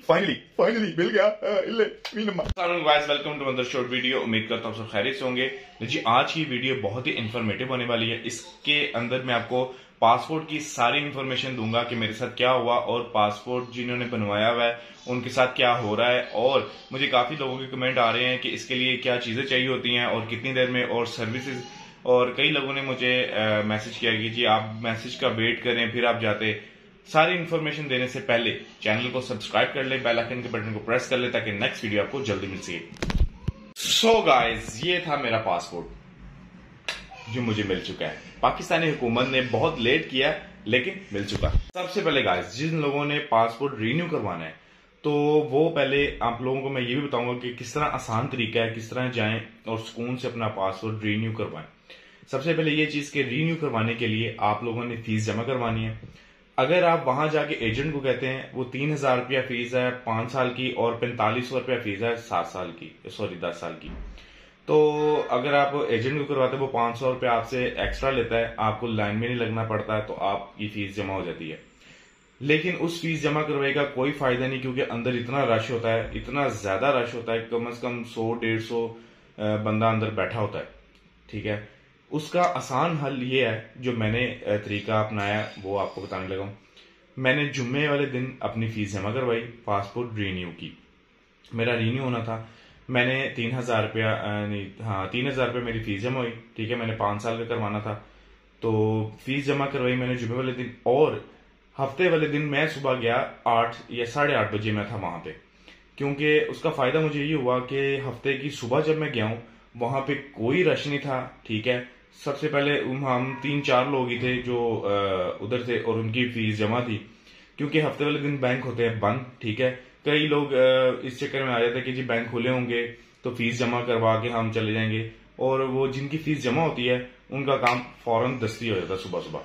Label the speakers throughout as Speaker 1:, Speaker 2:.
Speaker 1: Finally मिल गया।
Speaker 2: Guys welcome to another short video. उम्मीद करता हूँ सब खैरियत से होंगे। जी आज की वीडियो बहुत ही इन्फॉर्मेटिव होने वाली है। इसके अंदर मैं आपको पासपोर्ट की सारी इन्फॉर्मेशन दूंगा कि मेरे साथ क्या हुआ और पासपोर्ट जिन्होंने बनवाया हुआ है उनके साथ क्या हो रहा है। और मुझे काफी लोगों के कमेंट आ रहे हैं कि इसके लिए क्या चीजें चाहिए होती हैं और कितनी देर में और सर्विसेज। और कई लोगों ने मुझे मैसेज किया कि जी आप मैसेज का वेट करें फिर आप जाते। सारी इन्फॉर्मेशन देने से पहले चैनल को सब्सक्राइब कर ले, बेल आइकन के बटन को प्रेस कर ले ताकि नेक्स्ट वीडियो आपको जल्दी मिल सके। सो गाइस ये था मेरा पासपोर्ट जो मुझे मिल चुका है। पाकिस्तानी हुकूमत ने बहुत लेट किया लेकिन मिल चुका। सबसे पहले गाइस जिन लोगों ने पासपोर्ट रिन्यू करवाना है तो वो पहले आप लोगों को मैं ये भी बताऊंगा कि किस तरह आसान तरीका है, किस तरह जाएं और सुकून से अपना पासपोर्ट रिन्यू करवाएं। सबसे पहले ये चीज के रिन्यू करवाने के लिए आप लोगों ने फीस जमा करवानी है। अगर आप वहां जाके एजेंट को कहते हैं वो 3,000 रुपया फीस है 5 साल की और 4500 रुपया फीस है 10 साल की। तो अगर आप एजेंट को करवाते हैं वो 500 रुपया आपसे एक्स्ट्रा लेता है, आपको लाइन में नहीं लगना पड़ता है तो आपकी फीस जमा हो जाती है। लेकिन उस फीस जमा करवाने का कोई फायदा नहीं क्योंकि अंदर इतना रश होता है, इतना ज्यादा रश होता है, कम से कम 100-150 बंदा अंदर बैठा होता है। ठीक है, उसका आसान हल ये है जो मैंने तरीका अपनाया वो आपको बताने लगा हूं। मैंने जुम्मे वाले दिन अपनी फीस जमा करवाई, पासपोर्ट रिन्यू की। मेरा रिन्यू होना था, मैंने 3,000 रुपया 3,000 रुपया मेरी फीस जमा हुई। ठीक है, मैंने 5 साल का करवाना था तो फीस जमा करवाई मैंने जुम्मे वाले दिन। और हफ्ते वाले दिन मैं सुबह गया 8 या 8:30 बजे मैं था वहां पे, क्योंकि उसका फायदा मुझे ये हुआ कि हफ्ते की सुबह जब मैं गया हूं वहां पे कोई रश नहीं था। ठीक है, सबसे पहले हम 3-4 लोग ही थे जो उधर थे और उनकी फीस जमा थी क्योंकि हफ्ते वाले दिन बैंक होते हैं बंद। ठीक है, कई लोग इस चक्कर में आ जाते हैं कि जी बैंक खुले होंगे तो फीस जमा करवा के हम चले जाएंगे, और वो जिनकी फीस जमा होती है उनका काम फौरन दस्ती हो जाता है सुबह सुबह।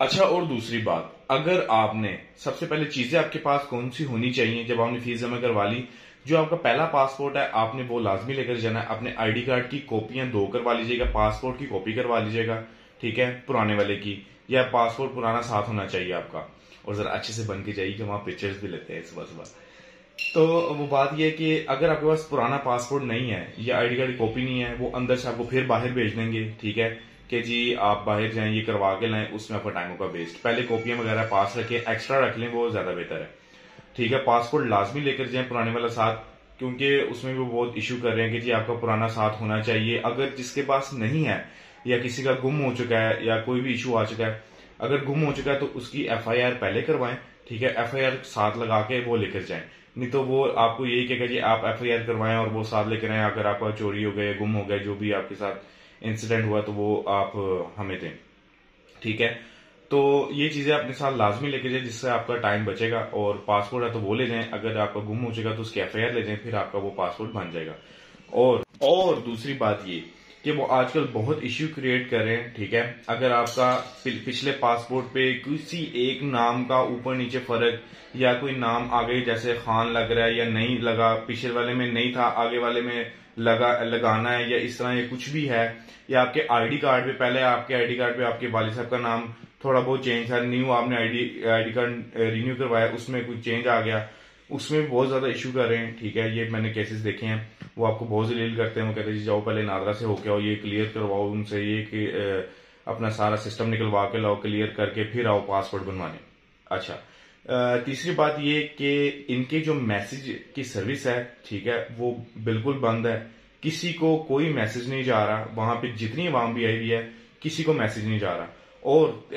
Speaker 2: अच्छा, और दूसरी बात, अगर आपने सबसे पहले चीजें आपके पास कौन सी होनी चाहिए जब आपने फीस जमा करवा ली, जो आपका पहला पासपोर्ट है आपने वो लाजमी लेकर जाना है। अपने आईडी कार्ड की कॉपियां 2 करवा लीजिएगा, पासपोर्ट की कॉपी करवा लीजिएगा। ठीक है, पुराने वाले की, या पासपोर्ट पुराना साथ होना चाहिए आपका और जरा अच्छे से बन के जाइए, वहां पिक्चर्स भी लेते हैं सुबह सुबह। तो वो बात यह है कि अगर आपके पास पुराना पासपोर्ट नहीं है या आईडी कार्ड की कॉपी नहीं है, वो अंदर से आपको फिर बाहर भेज देंगे। ठीक है कि जी आप बाहर जाएं ये करवा के लाएं, उसमें आपका टाइम होगा वेस्ट। पहले कॉपियां वगैरह पास रखें, एक्स्ट्रा रख लें, वो ज्यादा बेहतर है। ठीक है, पासपोर्ट लाजमी लेकर जाएं पुराने वाला साथ, क्योंकि उसमें भी बहुत इश्यू कर रहे हैं कि जी आपका पुराना साथ होना चाहिए। अगर जिसके पास नहीं है या किसी का गुम हो चुका है या कोई भी इश्यू आ चुका है, अगर गुम हो चुका है तो उसकी FIR पहले करवाएं। ठीक है, FIR साथ लगा के वो लेकर जाएं, नहीं तो वो आपको यही कहेगा जी आप FIR करवाएं और वो साथ लेकर आए। अगर आपका चोरी हो गया, गुम हो गया, जो भी आपके साथ इंसिडेंट हुआ तो वो आप हमें दें। ठीक है, तो ये चीजें अपने साथ लाजमी लेके जाए जिससे आपका टाइम बचेगा। और पासपोर्ट है तो वो ले जाएं, अगर आपका गुम हो जाएगा तो उसकी FIR ले जाएं, फिर आपका वो पासपोर्ट बन जाएगा। और दूसरी बात ये कि वो आजकल बहुत इश्यू क्रिएट कर रहे हैं। ठीक है, अगर आपका पिछले पासपोर्ट पे किसी एक नाम का ऊपर नीचे फर्क या कोई नाम आगे जैसे खान लग रहा है या नहीं लगा, पिछले वाले में नहीं था आगे वाले में लगाना है, या इस तरह ये कुछ भी है, या आपके आईडी कार्ड पे पहले आपके आईडी कार्ड पे आपके वालिद साहब का नाम थोड़ा बहुत चेंज था, न्यू आपने आईडी कार्ड रिन्यू करवाया उसमें कुछ चेंज आ गया, उसमें बहुत ज्यादा इश्यू कर रहे हैं। ठीक है, ये मैंने केसेस देखे हैं, वो आपको बहुत जलील करते हैं। वो कहते हैं जी जाओ पहले नादरा से होके आओ, ये क्लियर करवाओ उनसे, ये कि अपना सारा सिस्टम निकलवा के लाओ, क्लियर करके फिर आओ पासपोर्ट बनवाने। अच्छा, तीसरी बात ये कि इनके जो मैसेज की सर्विस है, ठीक है, वो बिल्कुल बंद है। किसी को कोई मैसेज नहीं जा रहा, वहां पे जितनी आवाम भी आई हुई है किसी को मैसेज नहीं जा रहा। और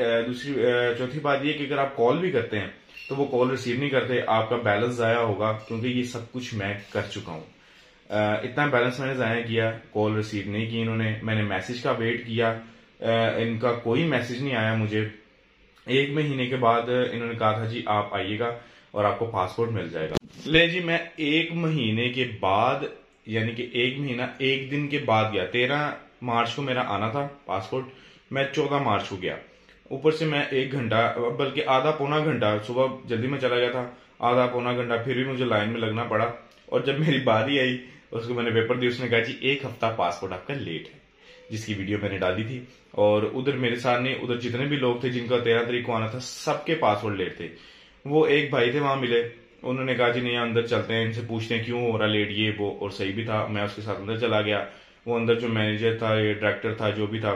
Speaker 2: चौथी बात ये कि अगर आप कॉल भी करते हैं तो वो कॉल रिसीव नहीं करते, आपका बैलेंस जाया होगा, क्योंकि ये सब कुछ मैं कर चुका हूं। इतना बैलेंस मैंने जाया किया, कॉल रिसीव नहीं की इन्होंने, मैंने मैसेज का वेट किया, इनका कोई मैसेज नहीं आया मुझे। 1 महीने के बाद इन्होंने कहा था जी आप आइएगा और आपको पासपोर्ट मिल जाएगा। ले जी मैं 1 महीने के बाद, यानी कि 1 महीना 1 दिन के बाद गया। 13 मार्च को मेरा आना था पासपोर्ट, मैं 14 मार्च को गया। ऊपर से मैं 1 घंटा बल्कि आधा पौना घंटा, सुबह जल्दी में चला गया था, आधा पौना घंटा फिर भी मुझे लाइन में लगना पड़ा। और जब मेरी बारी आई उसको मैंने पेपर दी, उसने कहा जी 1 हफ्ता पासपोर्ट आपका लेट है, जिसकी वीडियो मैंने डाली थी। और उधर मेरे सामने उधर जितने भी लोग थे जिनका 13 तारीख को आना था, सबके पासपोर्ट लेट थे। वो एक भाई थे वहां मिले, उन्होंने कहा जी नहीं अंदर चलते हैं, इनसे पूछते हैं क्यों हो रहा लेट ये वो, और सही भी था। मैं उसके साथ अंदर चला गया। वो अंदर जो मैनेजर था, ये डायरेक्टर था, जो भी था,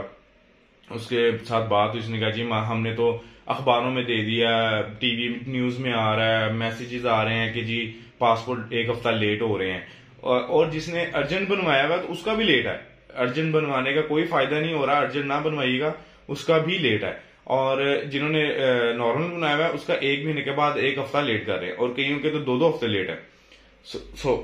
Speaker 2: उसके साथ बात हुई। उसने कहा जी हमने तो अखबारों में दे दिया, टीवी न्यूज में आ रहा है, मैसेजेस आ रहे हैं कि जी पासपोर्ट एक हफ्ता लेट हो रहे हैं, और जिसने अर्जेंट बनवाया हुआ तो उसका भी लेट है। अर्जेंट बनवाने का कोई फायदा नहीं हो रहा, अर्जेंट ना बनवाइएगा, उसका भी लेट है। और जिन्होंने नॉर्मल बनाया हुआ है उसका 1 महीने के बाद 1 हफ्ता लेट कर रहे हैं, और कईयों के तो 2-2 हफ्ते लेट है। सो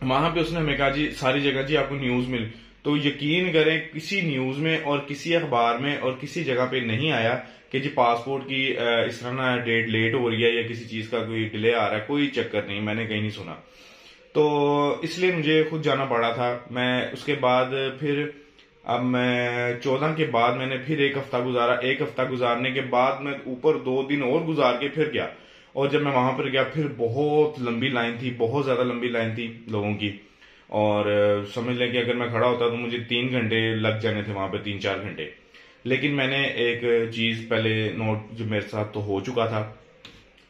Speaker 2: वहां पे उसने हमें कहा जी सारी जगह जी आपको न्यूज मिल, तो यकीन करें किसी न्यूज में और किसी अखबार में और किसी जगह पे नहीं आया कि जी पासपोर्ट की इस तरह ना डेट लेट हो रही है या किसी चीज का कोई डिले आ रहा है, कोई चक्कर नहीं, मैंने कहीं नहीं सुना। तो इसलिए मुझे खुद जाना पड़ा था। मैं उसके बाद फिर अब मैं 14 के बाद मैंने फिर 1 हफ्ता गुजारा। 1 हफ्ता गुजारने के बाद मैं ऊपर 2 दिन और गुजार के फिर गया, और जब मैं वहां पर गया फिर बहुत लंबी लाइन थी, बहुत ज्यादा लंबी लाइन थी लोगों की। और समझ लें कि अगर मैं खड़ा होता तो मुझे 3 घंटे लग जाने थे वहां पे, 3-4 घंटे। लेकिन मैंने एक चीज पहले नोट, जो मेरे साथ तो हो चुका था,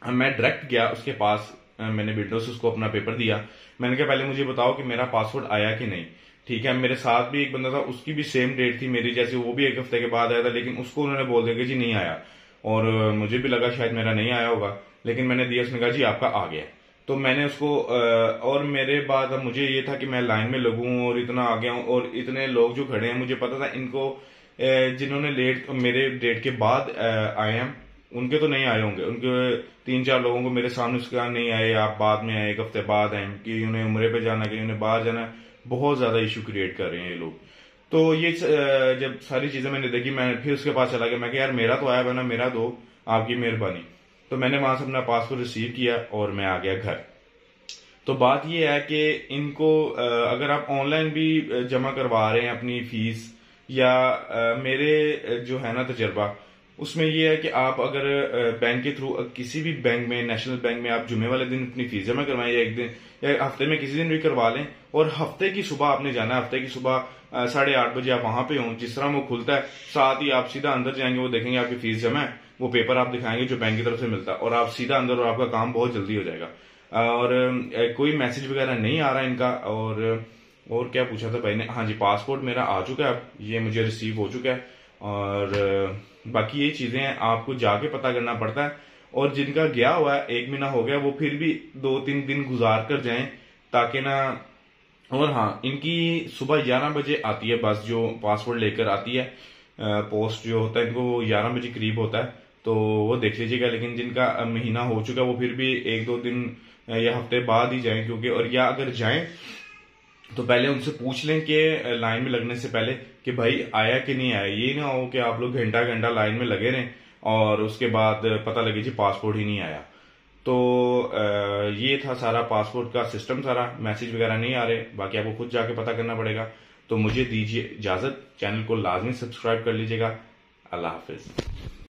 Speaker 2: मैं डायरेक्ट गया उसके पास, मैंने विंडो से उसको अपना पेपर दिया। मैंने कहा पहले मुझे बताओ कि मेरा पासपोर्ट आया कि नहीं। ठीक है, मेरे साथ भी एक बंदा था, उसकी भी सेम डेट थी मेरी जैसे, वो भी 1 हफ्ते के बाद आया था, लेकिन उसको उन्होंने बोल दिया कि जी नहीं आया। और मुझे भी लगा शायद मेरा नहीं आया होगा, लेकिन मैंने दिया, उसने कहा जी आपका आ गया। तो मैंने उसको और मेरे बाद अब मुझे ये था कि मैं लाइन में लगूं और इतना आ गया हूं, और इतने लोग जो खड़े हैं मुझे पता था इनको जिन्होंने लेट मेरे डेट के बाद आए हैं उनके तो नहीं आए होंगे, उनके 3-4 लोगों को मेरे सामने उसका नहीं आए, आप बाद में आए, 1 हफ्ते बाद आए, कि उन्हें उम्रे पे जाना, कि उन्हें बाहर जाना। बहुत ज्यादा इशू क्रिएट कर रहे हैं ये लोग। तो ये जब सारी चीजें मैंने देखी, मैं फिर उसके पास चला गया। मैं कहा यार मेरा तो आया बना, मेरा दो, आपकी मेहरबानी। तो मैंने वहां से अपना पासपोर्ट रिसीव किया और मैं आ गया घर। तो बात यह है कि इनको अगर आप ऑनलाइन भी जमा करवा रहे हैं अपनी फीस, या मेरे जो है ना तजर्बा, उसमें यह है कि आप अगर बैंक के थ्रू किसी भी बैंक में, नेशनल बैंक में, आप जुमे वाले दिन अपनी फीस जमा करवाएं, या एक दिन या हफ्ते में किसी दिन भी करवा लें, और हफ्ते की सुबह आपने जाना है, हफ्ते की सुबह 8:30 बजे आप वहां पे हों, जिस तरह वो खुलता है साथ ही आप सीधा अंदर जाएंगे, वो देखेंगे आपकी फीस जमा है, वो पेपर आप दिखाएंगे जो बैंक की तरफ से मिलता है, और आप सीधा अंदर, और आपका काम बहुत जल्दी हो जाएगा। और कोई मैसेज वगैरह नहीं आ रहा इनका। और क्या पूछा था भाई ने, हाँ जी पासपोर्ट मेरा आ चुका है, अब ये मुझे रिसीव हो चुका है। और बाकी ये चीजें आपको जाके पता करना पड़ता है, और जिनका गया हुआ है 1 महीना हो गया, वो फिर भी 2-3 दिन गुजार कर जाएं, ताकि ना। और हाँ, इनकी सुबह 11 बजे आती है बस, जो पासपोर्ट लेकर आती है, पोस्ट जो होता है इनको 11 बजे करीब होता है, तो वो देख लीजिएगा। लेकिन जिनका महीना हो चुका है वो फिर भी 1-2 दिन या हफ्ते बाद ही जाएं, क्योंकि और या अगर जाएं तो पहले उनसे पूछ लें कि लाइन में लगने से पहले कि भाई आया कि नहीं आया। ये ना हो कि आप लोग घंटा घंटा लाइन में लगे रहें और उसके बाद पता लगे जी पासपोर्ट ही नहीं आया। तो ये था सारा पासपोर्ट का सिस्टम, सारा मैसेज वगैरह नहीं आ रहे, बाकी आपको खुद जाके पता करना पड़ेगा। तो मुझे दीजिए इजाजत, चैनल को लाजमी सब्सक्राइब कर लीजिएगा। अल्लाह हाफिज।